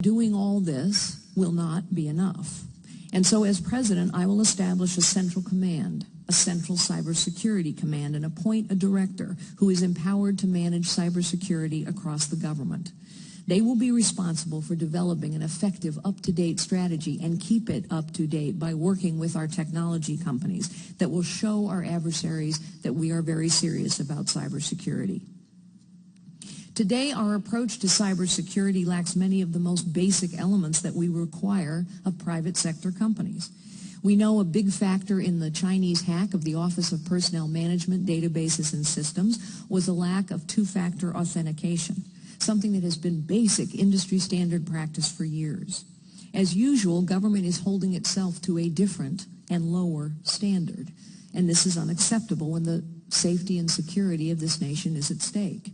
Doing all this will not be enough. And so as president, I will establish a central command, a central cybersecurity command, and appoint a director who is empowered to manage cybersecurity across the government. They will be responsible for developing an effective, up-to-date strategy and keep it up-to-date by working with our technology companies that will show our adversaries that we are very serious about cybersecurity. Today, our approach to cybersecurity lacks many of the most basic elements that we require of private sector companies. We know a big factor in the Chinese hack of the Office of Personnel Management databases and systems was a lack of two-factor authentication, something that has been basic industry standard practice for years. As usual, government is holding itself to a different and lower standard, and this is unacceptable when the safety and security of this nation is at stake.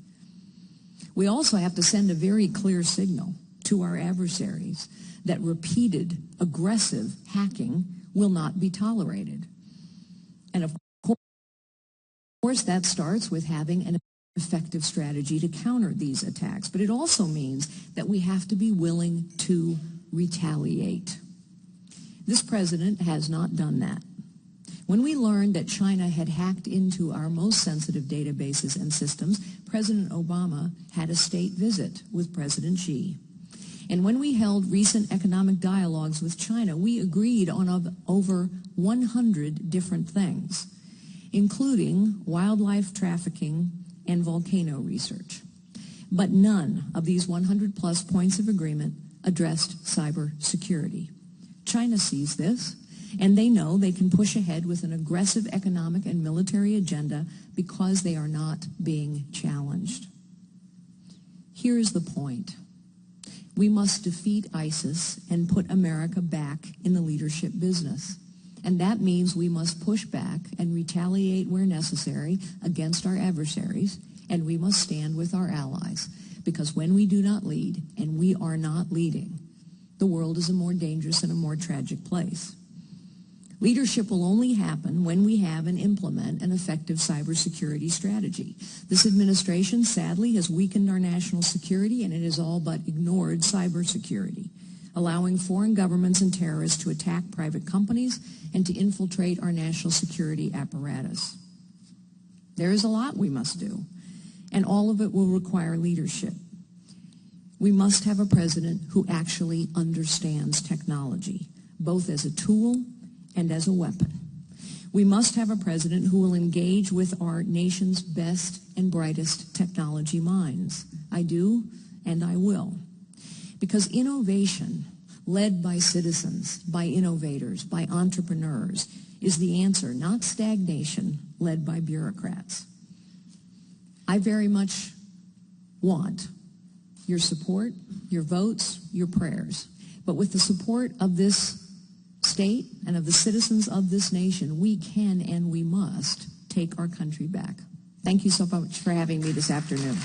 We also have to send a very clear signal to our adversaries that repeated, aggressive hacking will not be tolerated. And of course, that starts with having an effective strategy to counter these attacks. But it also means that we have to be willing to retaliate. This president has not done that. When we learned that China had hacked into our most sensitive databases and systems, President Obama had a state visit with President Xi. And when we held recent economic dialogues with China, we agreed on over 100 different things, including wildlife trafficking and volcano research. But none of these 100-plus points of agreement addressed cybersecurity. China sees this, and they know they can push ahead with an aggressive economic and military agenda because they are not being challenged. Here is the point. We must defeat ISIS and put America back in the leadership business. And that means we must push back and retaliate where necessary against our adversaries, and we must stand with our allies. Because when we do not lead, and we are not leading, the world is a more dangerous and a more tragic place. Leadership will only happen when we have and implement an effective cybersecurity strategy. This administration, sadly, has weakened our national security, and it has all but ignored cybersecurity, allowing foreign governments and terrorists to attack private companies and to infiltrate our national security apparatus. There is a lot we must do, and all of it will require leadership. We must have a president who actually understands technology, both as a tool and as a weapon. We must have a president who will engage with our nation's best and brightest technology minds. I do, and I will. Because innovation, led by citizens, by innovators, by entrepreneurs, is the answer, not stagnation led by bureaucrats. I very much want your support, your votes, your prayers. But with the support of this state and of the citizens of this nation, we can and we must take our country back. Thank you so much for having me this afternoon.